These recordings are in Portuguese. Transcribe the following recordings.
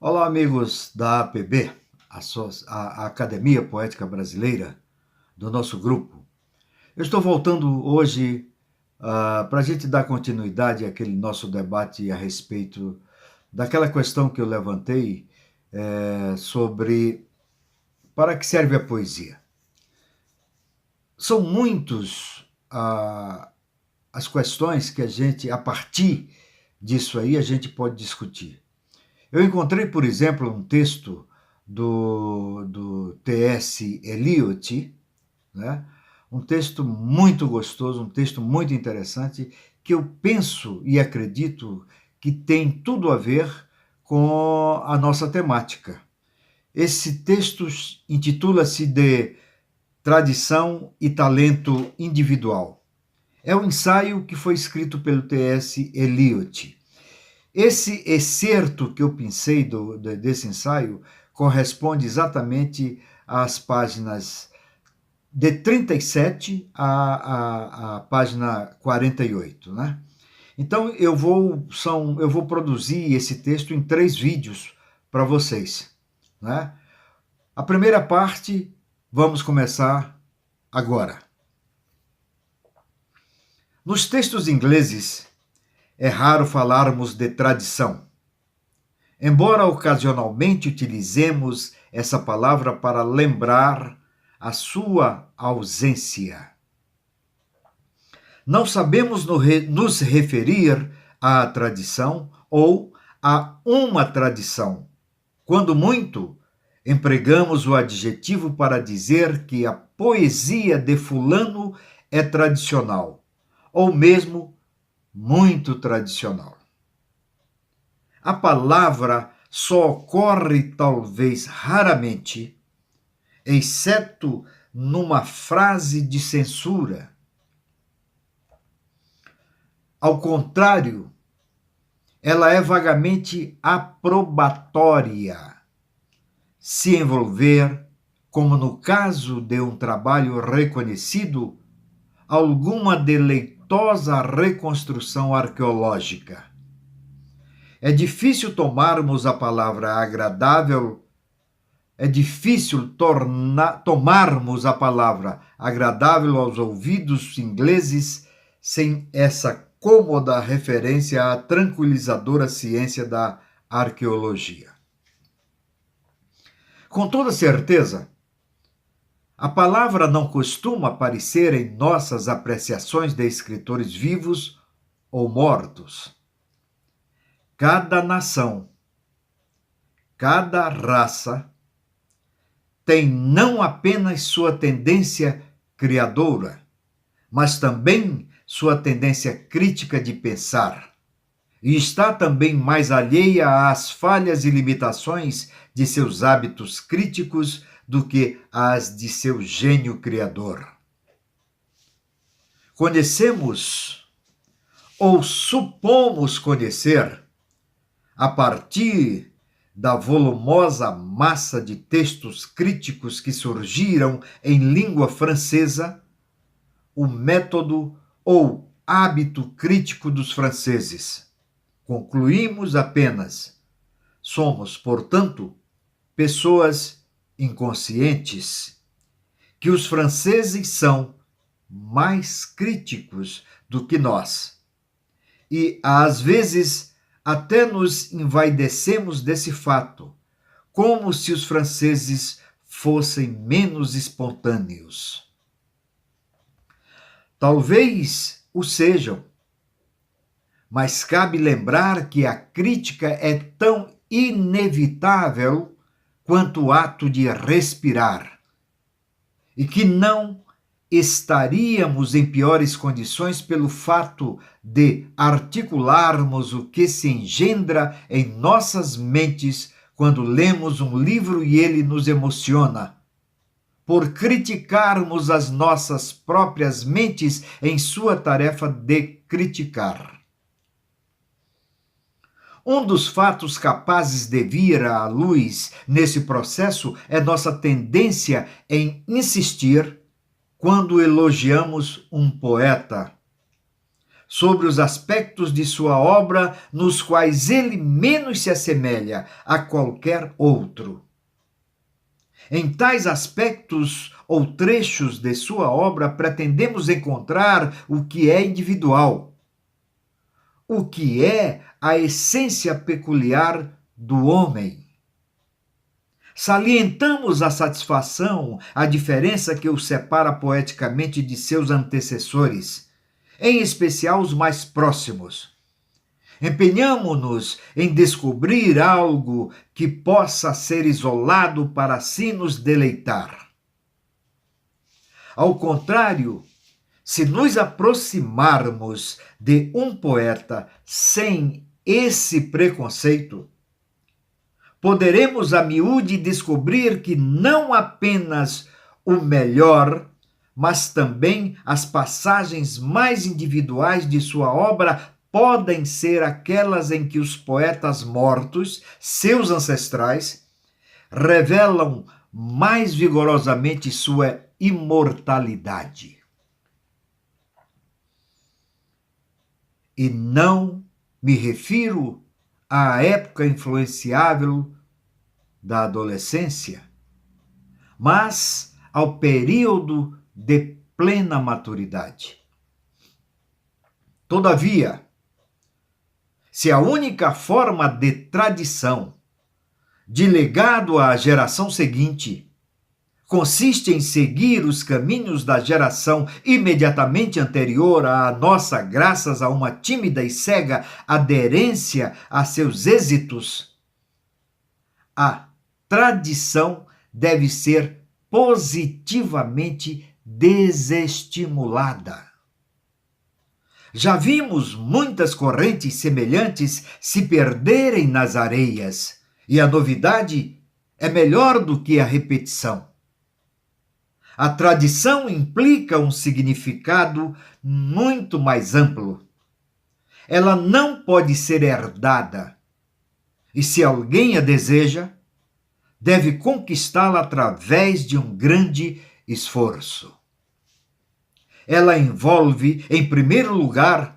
Olá, amigos da APB, a Academia Poética Brasileira, do nosso grupo. Eu estou voltando hoje para a gente dar continuidade àquele nosso debate a respeito daquela questão que eu levantei sobre para que serve a poesia. São muitos as questões que a partir disso aí, a gente pode discutir. Eu encontrei, por exemplo, um texto do T.S. Eliot, né? Um texto muito gostoso, um texto muito interessante, que eu penso e acredito que tem tudo a ver com a nossa temática. Esse texto intitula-se de Tradição e Talento Individual. É um ensaio que foi escrito pelo T.S. Eliot. Esse excerto que eu pensei desse ensaio corresponde exatamente às páginas de 37 à página 48, né? Então eu vou produzir esse texto em 3 vídeos para vocês, né? A primeira parte vamos começar agora. Nos textos ingleses é raro falarmos de tradição, embora ocasionalmente utilizemos essa palavra para lembrar a sua ausência. Não sabemos nos referir à tradição ou a uma tradição. Quando muito, empregamos o adjetivo para dizer que a poesia de fulano é tradicional, ou mesmo muito tradicional. A palavra só ocorre talvez raramente, exceto numa frase de censura. Ao contrário, ela é vagamente aprobatória, se envolver, como no caso de um trabalho reconhecido, alguma deleitosa reconstrução arqueológica. É difícil tomarmos a palavra agradável, tomarmos a palavra agradável aos ouvidos ingleses sem essa cômoda referência à tranquilizadora ciência da arqueologia. Com toda certeza, a palavra não costuma aparecer em nossas apreciações de escritores vivos ou mortos. Cada nação, cada raça tem não apenas sua tendência criadora, mas também sua tendência crítica de pensar, e está também mais alheia às falhas e limitações de seus hábitos críticos do que às de seu gênio criador. Conhecemos, ou supomos conhecer, a partir da volumosa massa de textos críticos que surgiram em língua francesa, o método ou hábito crítico dos franceses. Concluímos apenas: somos, portanto, pessoas inconscientes, que os franceses são mais críticos do que nós. E, às vezes, até nos envaidecemos desse fato, como se os franceses fossem menos espontâneos. Talvez o sejam, mas cabe lembrar que a crítica é tão inevitável quanto o ato de respirar, e que não estaríamos em piores condições pelo fato de articularmos o que se engendra em nossas mentes quando lemos um livro e ele nos emociona, por criticarmos as nossas próprias mentes em sua tarefa de criticar. Um dos fatos capazes de vir à luz nesse processo é nossa tendência em insistir quando elogiamos um poeta. sobre os aspectos de sua obra nos quais ele menos se assemelha a qualquer outro. Em tais aspectos ou trechos de sua obra, pretendemos encontrar o que é individual, o que é a essência peculiar do homem. Salientamos a satisfação, a diferença que o separa poeticamente de seus antecessores, em especial os mais próximos. Empenhamo-nos em descobrir algo que possa ser isolado para assim nos deleitar. Ao contrário, se nos aproximarmos de um poeta sem esse preconceito, poderemos a miúde descobrir que não apenas o melhor, mas também as passagens mais individuais de sua obra podem ser aquelas em que os poetas mortos, seus ancestrais, revelam mais vigorosamente sua imortalidade. E não me refiro à época influenciável da adolescência, mas ao período de plena maturidade. Todavia, se a única forma de tradição, de legado à geração seguinte, consiste em seguir os caminhos da geração imediatamente anterior à nossa, graças a uma tímida e cega aderência a seus êxitos, a tradição deve ser positivamente desestimulada. Já vimos muitas correntes semelhantes se perderem nas areias, e a novidade é melhor do que a repetição. A tradição implica um significado muito mais amplo. Ela não pode ser herdada, e se alguém a deseja, deve conquistá-la através de um grande esforço. Ela envolve, em primeiro lugar,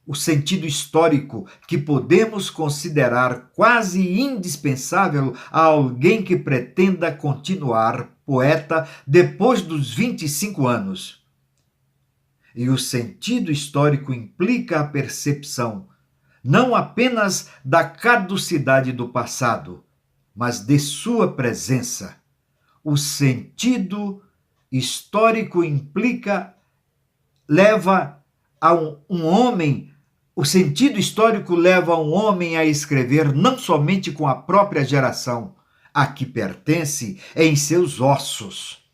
o sentido histórico que podemos considerar quase indispensável a alguém que pretenda continuar poeta depois dos 25 anos. E o sentido histórico implica a percepção não apenas da caducidade do passado, mas de sua presença. O sentido histórico leva a um homem, o sentido histórico leva um homem a escrever não somente com a própria geração a que pertence em seus ossos,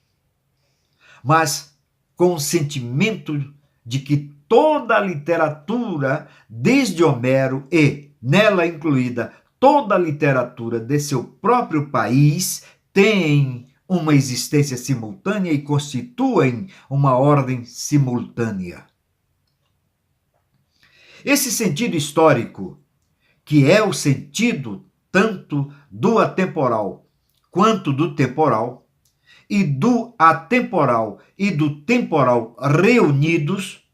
mas com o sentimento de que toda a literatura, desde Homero e, nela incluída, toda a literatura de seu próprio país, tem uma existência simultânea e constituem uma ordem simultânea. Esse sentido histórico, que é o sentido tanto do atemporal quanto do temporal, e do atemporal e do temporal reunidos,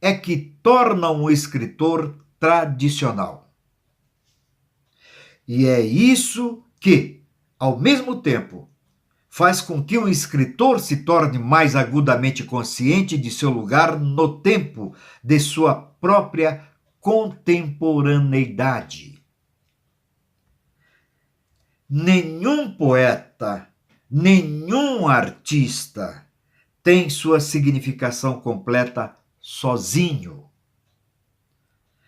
é que tornam o escritor tradicional. E é isso que, ao mesmo tempo, faz com que o escritor se torne mais agudamente consciente de seu lugar no tempo, de sua própria contemporaneidade. Nenhum poeta, nenhum artista tem sua significação completa sozinho.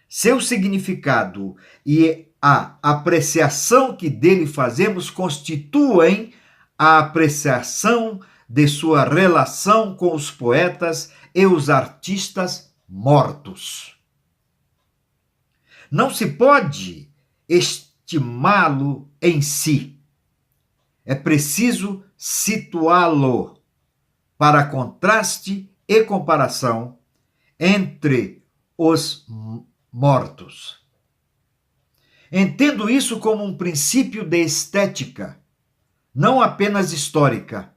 Seu significado e a apreciação que dele fazemos constituem a apreciação de sua relação com os poetas e os artistas mortos. Não se pode estimá-lo em si. É preciso situá-lo para contraste e comparação entre os mortos. Entendo isso como um princípio de estética, não apenas histórica,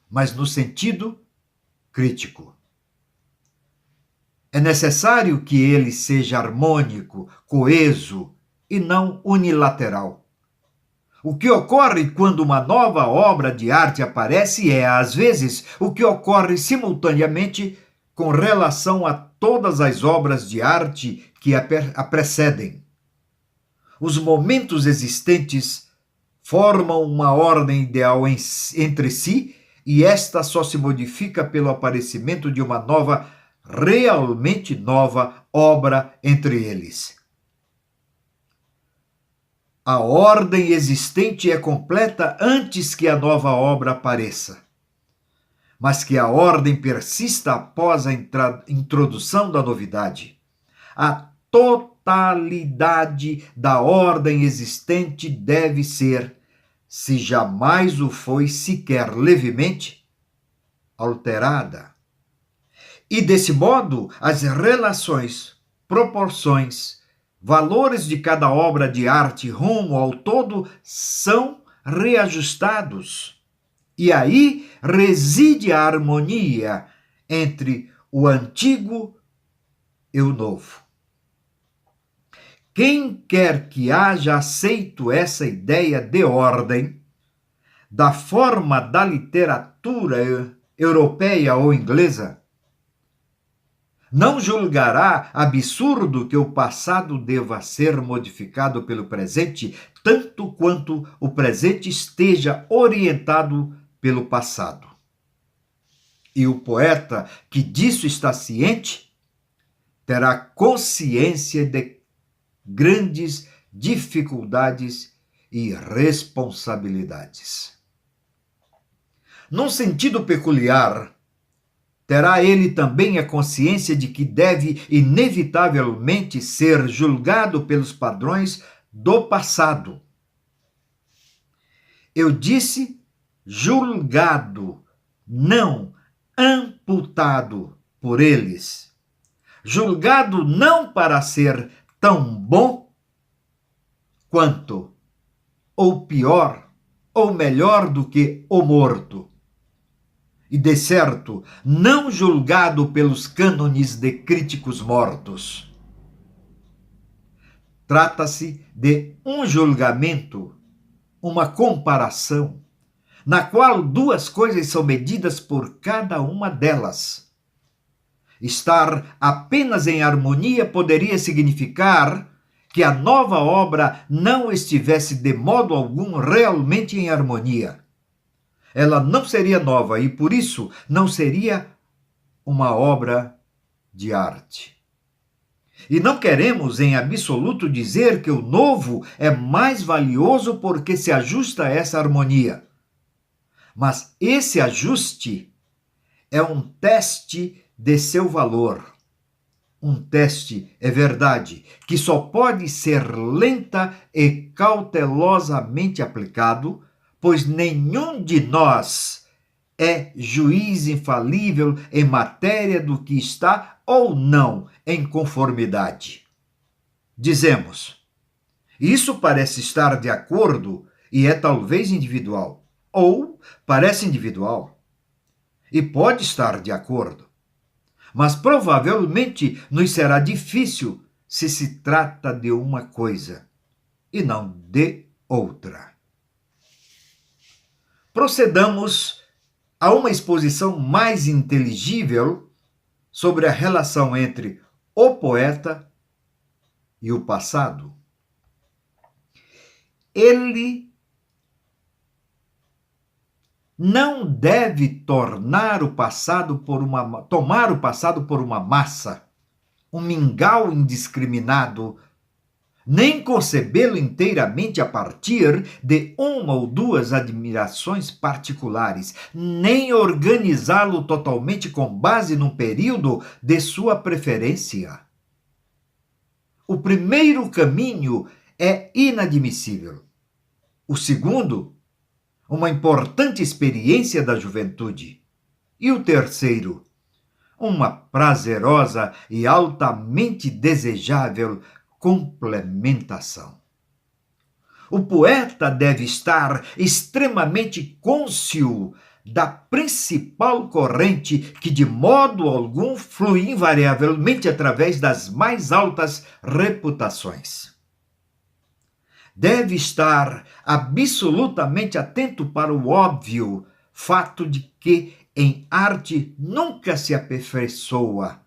mas no sentido crítico. É necessário que ele seja harmônico, coeso e não unilateral. O que ocorre quando uma nova obra de arte aparece é, às vezes, o que ocorre simultaneamente com relação a todas as obras de arte que a precedem. Os momentos existentes formam uma ordem ideal entre si e esta só se modifica pelo aparecimento de uma nova, realmente nova obra entre eles. A ordem existente é completa antes que a nova obra apareça, mas que a ordem persista após a introdução da novidade. A totalidade da ordem existente deve ser, se jamais o foi sequer levemente, alterada. E desse modo, as relações, proporções, valores de cada obra de arte rumo ao todo são reajustados. E aí reside a harmonia entre o antigo e o novo. Quem quer que haja aceito essa ideia de ordem, da forma da literatura europeia ou inglesa, não julgará absurdo que o passado deva ser modificado pelo presente, tanto quanto o presente esteja orientado pelo passado. E o poeta que disso está ciente terá consciência de grandes dificuldades e responsabilidades. Num sentido peculiar, terá ele também a consciência de que deve inevitavelmente ser julgado pelos padrões do passado. Eu disse julgado, não amputado por eles. Julgado não para ser tão bom quanto, ou pior, ou melhor do que o morto. E, de certo, não julgado pelos cânones de críticos mortos. Trata-se de um julgamento, uma comparação, na qual duas coisas são medidas por cada uma delas. Estar apenas em harmonia poderia significar que a nova obra não estivesse de modo algum realmente em harmonia. Ela não seria nova e, por isso, não seria uma obra de arte. E não queremos, em absoluto, dizer que o novo é mais valioso porque se ajusta a essa harmonia. Mas esse ajuste é um teste de seu valor. Um teste, é verdade, que só pode ser lenta e cautelosamente aplicado, pois nenhum de nós é juiz infalível em matéria do que está ou não em conformidade. Dizemos, isso parece estar de acordo e é talvez individual, ou parece individual e pode estar de acordo, mas provavelmente nos será difícil se se trata de uma coisa e não de outra. Procedamos a uma exposição mais inteligível sobre a relação entre o poeta e o passado. Ele não deve tomar o passado por uma massa, um mingau indiscriminado, nem concebê-lo inteiramente a partir de uma ou duas admirações particulares, nem organizá-lo totalmente com base num período de sua preferência. O primeiro caminho é inadmissível. O segundo, uma importante experiência da juventude. E o terceiro, uma prazerosa e altamente desejável complementação. O poeta deve estar extremamente cônscio da principal corrente que de modo algum flui invariavelmente através das mais altas reputações. Deve estar absolutamente atento para o óbvio fato de que em arte nunca se aperfeiçoa,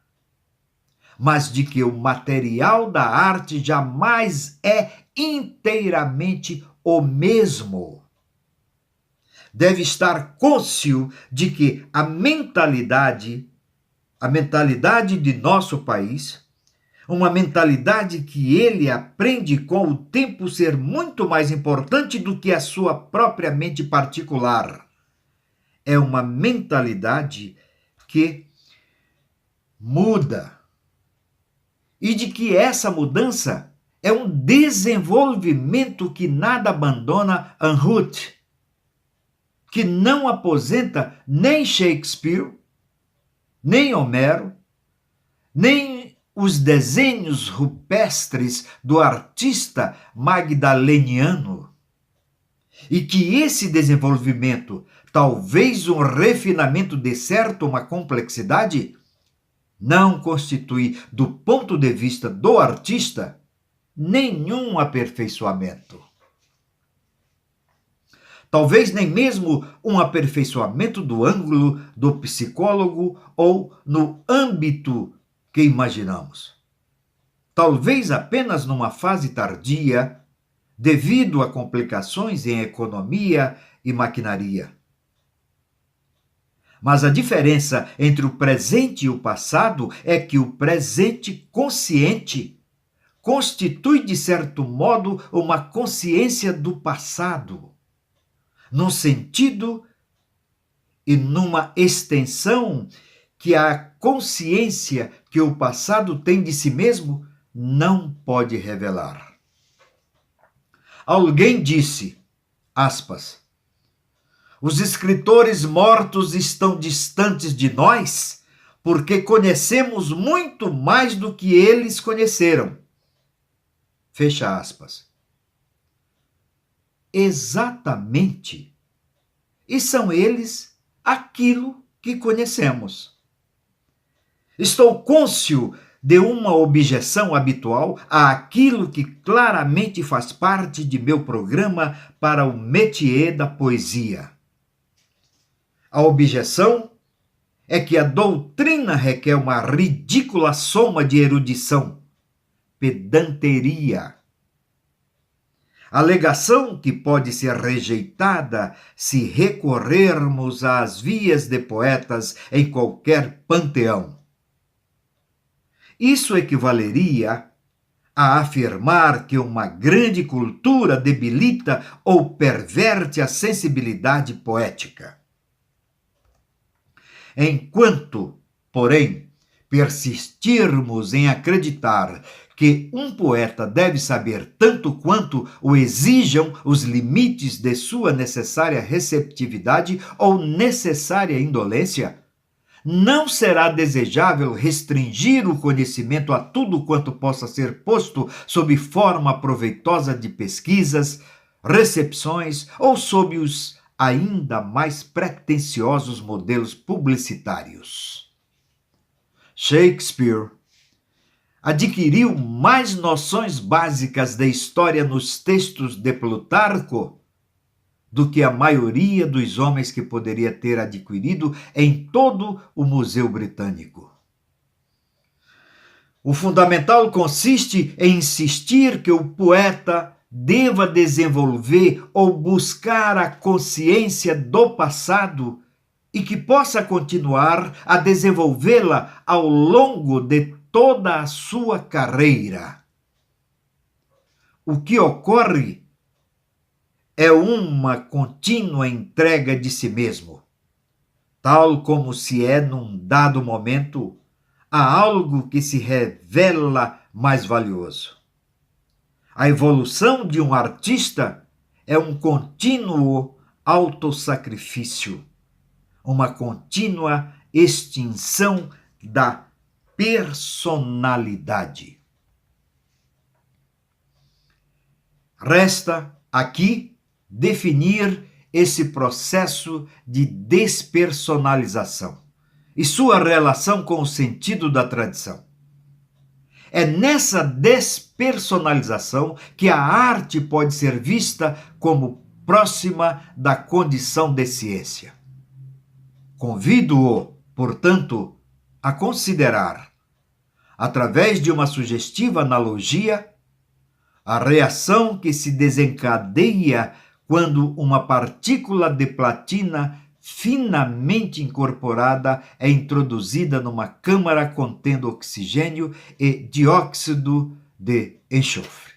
mas de que o material da arte jamais é inteiramente o mesmo. Deve estar cônscio de que a mentalidade de nosso país, uma mentalidade que ele aprende com o tempo ser muito mais importante do que a sua própria mente particular. É uma mentalidade que muda. E de que essa mudança é um desenvolvimento que nada abandona en route, que não aposenta nem Shakespeare, nem Homero, nem os desenhos rupestres do artista magdaleniano. E que esse desenvolvimento, talvez um refinamento de certo uma complexidade, não constitui, do ponto de vista do artista, nenhum aperfeiçoamento. Talvez nem mesmo um aperfeiçoamento do ângulo do psicólogo ou no âmbito que imaginamos. Talvez apenas numa fase tardia, devido a complicações em economia e maquinaria. Mas a diferença entre o presente e o passado é que o presente consciente constitui, de certo modo, uma consciência do passado, num sentido e numa extensão que a consciência que o passado tem de si mesmo não pode revelar. Alguém disse, aspas, os escritores mortos estão distantes de nós porque conhecemos muito mais do que eles conheceram. Fecha aspas. Exatamente. E são eles aquilo que conhecemos. Estou cônscio de uma objeção habitual àquilo que claramente faz parte de meu programa para o métier da poesia. A objeção é que a doutrina requer uma ridícula soma de erudição, pedanteria. Alegação que pode ser rejeitada se recorrermos às vias de poetas em qualquer panteão. Isso equivaleria a afirmar que uma grande cultura debilita ou perverte a sensibilidade poética. Enquanto, porém, persistirmos em acreditar que um poeta deve saber tanto quanto o exijam os limites de sua necessária receptividade ou necessária indolência, não será desejável restringir o conhecimento a tudo quanto possa ser posto sob forma proveitosa de pesquisas, recepções ou sob os ainda mais pretensiosos modelos publicitários. Shakespeare adquiriu mais noções básicas da história nos textos de Plutarco do que a maioria dos homens que poderia ter adquirido em todo o Museu Britânico. O fundamental consiste em insistir que o poeta deva desenvolver ou buscar a consciência do passado e que possa continuar a desenvolvê-la ao longo de toda a sua carreira. O que ocorre é uma contínua entrega de si mesmo, tal como se é num dado momento a algo que se revela mais valioso. A evolução de um artista é um contínuo autossacrifício, uma contínua extinção da personalidade. Resta aqui definir esse processo de despersonalização e sua relação com o sentido da tradição. É nessa despersonalização que a arte pode ser vista como próxima da condição de ciência. Convido-o, portanto, a considerar, através de uma sugestiva analogia, a reação que se desencadeia quando uma partícula de platina finamente incorporada é introduzida numa câmara contendo oxigênio e dióxido de enxofre.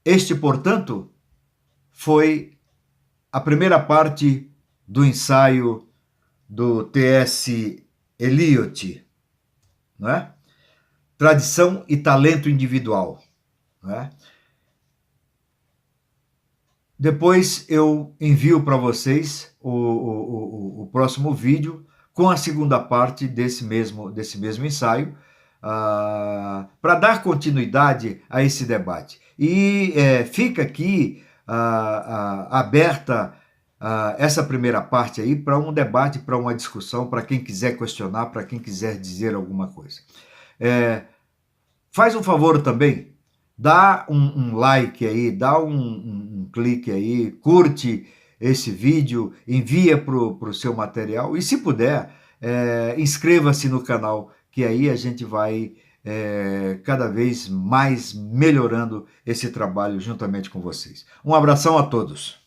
Este, portanto, foi a primeira parte do ensaio do T.S. Eliot, não é? Tradição e talento individual, não é? Depois eu envio para vocês o próximo vídeo com a segunda parte desse mesmo ensaio, para dar continuidade a esse debate. E fica aqui aberta essa primeira parte aí para um debate, para uma discussão, para quem quiser questionar, para quem quiser dizer alguma coisa. Faz um favor também, dá um like aí, dá um clique aí, curte esse vídeo, envia para o seu material e, se puder, inscreva-se no canal, que aí a gente vai cada vez mais melhorando esse trabalho juntamente com vocês. Um abração a todos.